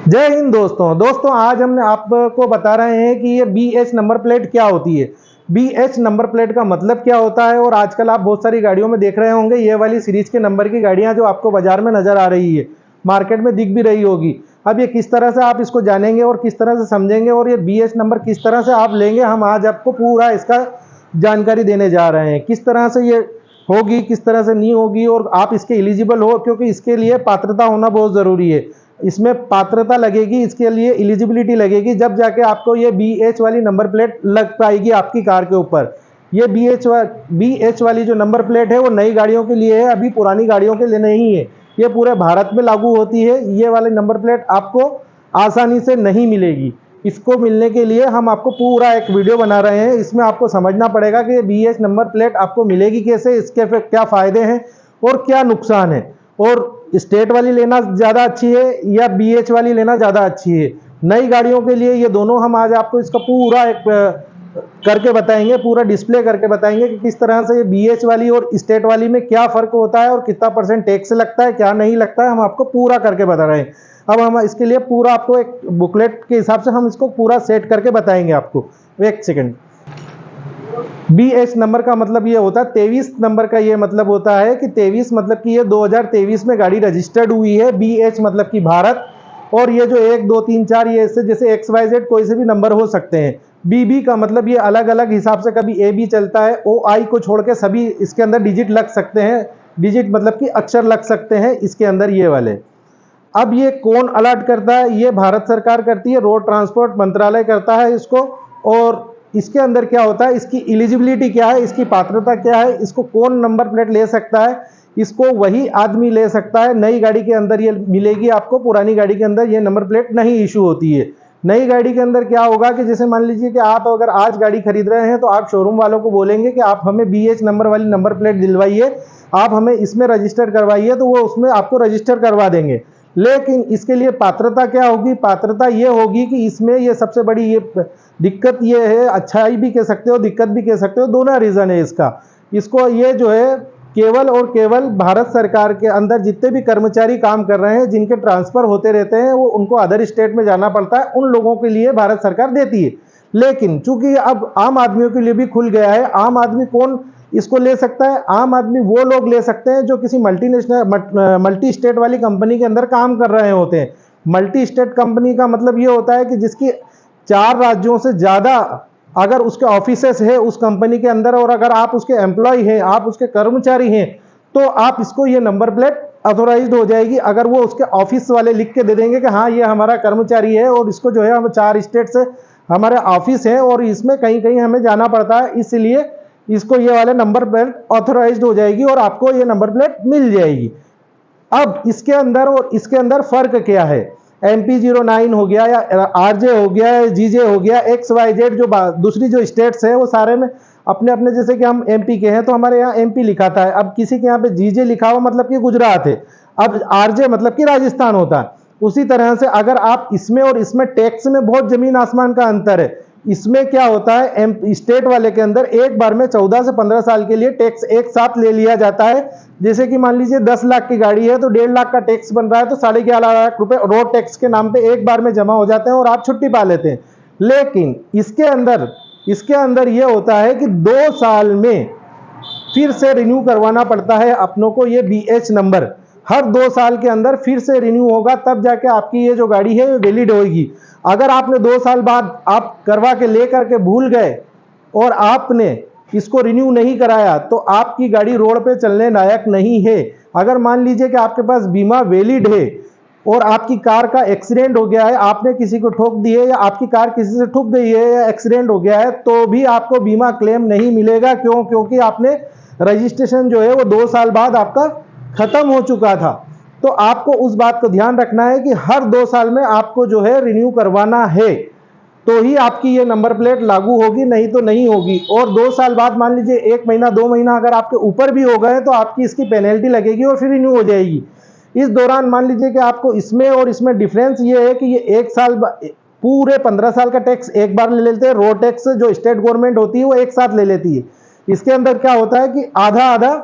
जय हिंद दोस्तों आज हमने आपको बता रहे हैं कि ये BH नंबर प्लेट क्या होती है। BH नंबर प्लेट का मतलब क्या होता है। और आजकल आप बहुत सारी गाड़ियों में देख रहे होंगे ये वाली सीरीज के नंबर की गाड़ियां जो आपको बाजार में नजर आ रही है, मार्केट में दिख भी रही होगी। अब ये किस तरह से आप इसको जानेंगे और किस तरह से समझेंगे और ये BH नंबर किस तरह से आप लेंगे, हम आज आपको पूरा इसका जानकारी देने जा रहे हैं। किस तरह से ये होगी, किस तरह से नहीं होगी और आप इसके एलिजिबल हो, क्योंकि इसके लिए पात्रता होना बहुत ज़रूरी है। इसमें पात्रता लगेगी, इसके लिए एलिजिबिलिटी लगेगी, जब जाके आपको ये BH वाली नंबर प्लेट लग पाएगी आपकी कार के ऊपर। ये BH वाली जो नंबर प्लेट है वो नई गाड़ियों के लिए है, अभी पुरानी गाड़ियों के लिए नहीं है। ये पूरे भारत में लागू होती है। ये वाली नंबर प्लेट आपको आसानी से नहीं मिलेगी। इसको मिलने के लिए हम आपको पूरा एक वीडियो बना रहे हैं। इसमें आपको समझना पड़ेगा कि BH नंबर प्लेट आपको मिलेगी कैसे, इसके फिर क्या फ़ायदे हैं और क्या नुकसान है, और स्टेट वाली लेना ज़्यादा अच्छी है या BH वाली लेना ज़्यादा अच्छी है। नई गाड़ियों के लिए ये दोनों हम आज आपको इसका पूरा एक करके बताएंगे, पूरा डिस्प्ले करके बताएंगे कि किस तरह से ये BH वाली और स्टेट वाली में क्या फ़र्क होता है और कितना % टैक्स लगता है, क्या नहीं लगता है, हम आपको पूरा करके बता रहे हैं। अब हम इसके लिए पूरा आपको एक बुकलेट के हिसाब से हम इसको पूरा सेट करके बताएंगे आपको। एक सेकंड। BH नंबर का मतलब ये होता है 23 नंबर का ये मतलब होता है कि 23 मतलब कि ये 2023 में गाड़ी रजिस्टर्ड हुई है। BH मतलब कि भारत। और ये जो 1 2 3 4 ये इससे जैसे XYZ कोई से भी नंबर हो सकते हैं। BB का मतलब ये अलग अलग हिसाब से, कभी AB चलता है, OI को छोड़ के सभी इसके अंदर डिजिट लग सकते हैं। डिजिट मतलब कि अक्षर लग सकते हैं इसके अंदर ये वाले। अब ये कौन अलॉट करता है? ये भारत सरकार करती है, रोड ट्रांसपोर्ट मंत्रालय करता है इसको। और इसके अंदर क्या होता है, इसकी एलिजिबिलिटी क्या है, इसकी पात्रता क्या है, इसको कौन नंबर प्लेट ले सकता है? इसको वही आदमी ले सकता है। नई गाड़ी के अंदर ये मिलेगी आपको, पुरानी गाड़ी के अंदर ये नंबर प्लेट नहीं इशू होती है। नई गाड़ी के अंदर क्या होगा कि जैसे मान लीजिए कि आप अगर आज गाड़ी खरीद रहे हैं तो आप शोरूम वालों को बोलेंगे कि आप हमें BH नंबर वाली नंबर प्लेट दिलवाइए, आप हमें इसमें रजिस्टर करवाइए, तो वो उसमें आपको रजिस्टर करवा देंगे। लेकिन इसके लिए पात्रता क्या होगी? पात्रता ये होगी कि इसमें ये सबसे बड़ी ये दिक्कत ये है, अच्छाई भी कह सकते हो, दिक्कत भी कह सकते हो, दोनों रीज़न है इसका। इसको ये जो है केवल और केवल भारत सरकार के अंदर जितने भी कर्मचारी काम कर रहे हैं, जिनके ट्रांसफ़र होते रहते हैं, वो उनको अदर स्टेट में जाना पड़ता है, उन लोगों के लिए भारत सरकार देती है। लेकिन चूंकि अब आम आदमियों के लिए भी खुल गया है, आम आदमी कौन इसको ले सकता है? आम आदमी वो लोग ले सकते हैं जो किसी मल्टी स्टेट वाली कंपनी के अंदर काम कर रहे होते हैं। मल्टी स्टेट कंपनी का मतलब ये होता है कि जिसकी 4 राज्यों से ज़्यादा अगर उसके ऑफिसेस है उस कंपनी के अंदर, और अगर आप उसके एम्प्लॉय हैं, आप उसके कर्मचारी हैं, तो आप इसको ये नंबर प्लेट ऑथोराइज्ड हो जाएगी। अगर वो उसके ऑफिस वाले लिख के दे देंगे कि हाँ ये हमारा कर्मचारी है और इसको जो है हम 4 स्टेट से हमारे ऑफिस है और इसमें कहीं कहीं हमें जाना पड़ता है, इसलिए इसको ये वाले नंबर प्लेट ऑथोराइज्ड हो जाएगी और आपको ये नंबर प्लेट मिल जाएगी। अब इसके अंदर और इसके अंदर फर्क क्या है? MP09 हो गया या RJ हो गया या GJ हो गया, XYZ जो दूसरी जो स्टेट्स है वो सारे में अपने अपने, जैसे कि हम MP के हैं तो हमारे यहाँ MP लिखाता है। अब किसी के यहाँ पे GJ लिखा हुआ मतलब कि गुजरात है, अब RJ मतलब कि राजस्थान होता है। उसी तरह से अगर आप इसमें और इसमें टैक्स में बहुत जमीन आसमान का अंतर है। इसमें क्या होता है, स्टेट वाले के अंदर एक बार में 14 से 15 साल के लिए टैक्स एक साथ ले लिया जाता है। जैसे कि मान लीजिए 10 लाख की गाड़ी है तो 1.5 लाख का टैक्स बन रहा है, तो 11.5 लाख रुपए रोड टैक्स के नाम पे एक बार में जमा हो जाते हैं और आप छुट्टी पा लेते हैं। लेकिन इसके अंदर यह होता है कि 2 साल में फिर से रिन्यू करवाना पड़ता है अपनों को। ये BH नंबर हर 2 साल के अंदर फिर से रिन्यू होगा, तब जाके आपकी ये जो गाड़ी है वैलिड होगी। अगर आपने 2 साल बाद आप करवा के ले करके भूल गए और आपने इसको रिन्यू नहीं कराया तो आपकी गाड़ी रोड पे चलने लायक नहीं है। अगर मान लीजिए कि आपके पास बीमा वैलिड है और आपकी कार का एक्सीडेंट हो गया है, आपने किसी को ठोक दी है या आपकी कार किसी से ठुक गई है या एक्सीडेंट हो गया है, तो भी आपको बीमा क्लेम नहीं मिलेगा। क्यों? क्योंकि आपने रजिस्ट्रेशन जो है वो 2 साल बाद आपका खत्म हो चुका था। तो आपको उस बात को ध्यान रखना है कि हर 2 साल में आपको जो है रिन्यू करवाना है, तो ही आपकी ये नंबर प्लेट लागू होगी, नहीं तो नहीं होगी। और 2 साल बाद मान लीजिए 1 महीना 2 महीना अगर आपके ऊपर भी हो गए तो आपकी इसकी पेनल्टी लगेगी और फिर रिन्यू हो जाएगी। इस दौरान मान लीजिए कि आपको इसमें और इसमें डिफरेंस ये है कि ये 1 साल पूरे 15 साल का टैक्स एक बार ले लेते हैं। रोड टैक्स जो स्टेट गवर्नमेंट होती है वो एक साथ ले लेती है। इसके अंदर क्या होता है कि आधा आधा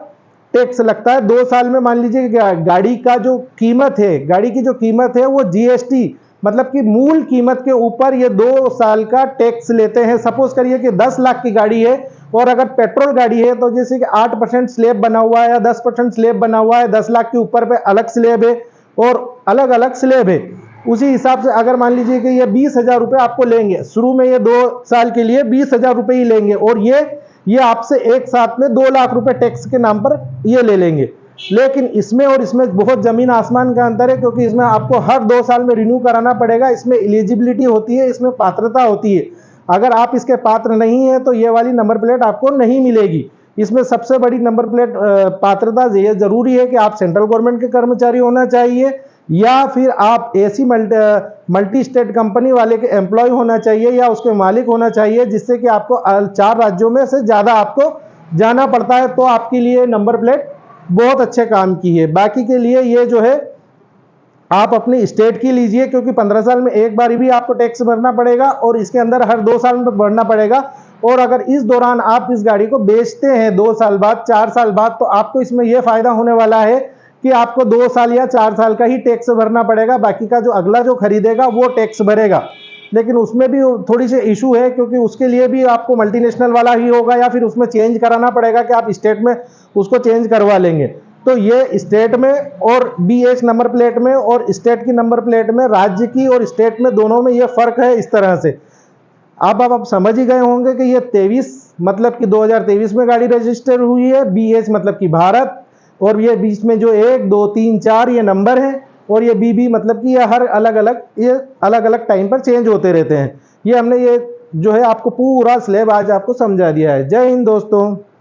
टैक्स लगता है 2 साल में। मान लीजिए गाड़ी का जो कीमत है, गाड़ी की जो कीमत है वो GST मतलब कि मूल कीमत के ऊपर ये 2 साल का टैक्स लेते हैं। सपोज करिए कि 10 लाख की गाड़ी है और अगर पेट्रोल गाड़ी है तो जैसे कि 8% स्लैब बना हुआ है या 10% स्लैब बना हुआ है, 10 लाख के ऊपर पे अलग स्लैब है और अलग अलग स्लैब है। उसी हिसाब से अगर मान लीजिए कि ये 20,000 रुपये आपको लेंगे, शुरू में ये 2 साल के लिए 20,000 रुपये ही लेंगे और ये आपसे एक साथ में 2 लाख रुपए टैक्स के नाम पर ये ले लेंगे। लेकिन इसमें और इसमें बहुत जमीन आसमान का अंतर है, क्योंकि इसमें आपको हर 2 साल में रिन्यू कराना पड़ेगा। इसमें एलिजिबिलिटी होती है, इसमें पात्रता होती है। अगर आप इसके पात्र नहीं है तो ये वाली नंबर प्लेट आपको नहीं मिलेगी। इसमें सबसे बड़ी नंबर प्लेट पात्रता ये जरूरी है कि आप सेंट्रल गवर्नमेंट के कर्मचारी होना चाहिए या फिर आप ऐसी मल्टी स्टेट कंपनी वाले के एम्प्लॉय होना चाहिए या उसके मालिक होना चाहिए, जिससे कि आपको 4 राज्यों में से ज़्यादा आपको जाना पड़ता है, तो आपके लिए नंबर प्लेट बहुत अच्छे काम की है। बाकी के लिए ये जो है आप अपनी स्टेट की लीजिए, क्योंकि 15 साल में एक बार भी आपको टैक्स भरना पड़ेगा और इसके अंदर हर 2 साल में भरना पड़ेगा। और अगर इस दौरान आप इस गाड़ी को बेचते हैं 2 साल बाद, 4 साल बाद, तो आपको इसमें यह फायदा होने वाला है कि आपको 2 साल या 4 साल का ही टैक्स भरना पड़ेगा, बाकी का जो अगला जो खरीदेगा वो टैक्स भरेगा। लेकिन उसमें भी थोड़ी सी इशू है, क्योंकि उसके लिए भी आपको मल्टीनेशनल वाला ही होगा या फिर उसमें चेंज कराना पड़ेगा कि आप स्टेट में उसको चेंज करवा लेंगे। तो ये स्टेट में और BS नंबर प्लेट में और स्टेट की नंबर प्लेट में, राज्य की और स्टेट में, दोनों में ये फर्क है इस तरह से। अब आप समझ ही गए होंगे कि ये 23 मतलब कि 2023 में गाड़ी रजिस्टर हुई है, BS मतलब कि भारत, और ये बीच में जो 1 2 3 4 ये नंबर है, और ये BB मतलब कि ये हर अलग अलग टाइम पर चेंज होते रहते हैं। ये हमने ये जो है आपको पूरा स्लैब आज आपको समझा दिया है। जय हिंद दोस्तों।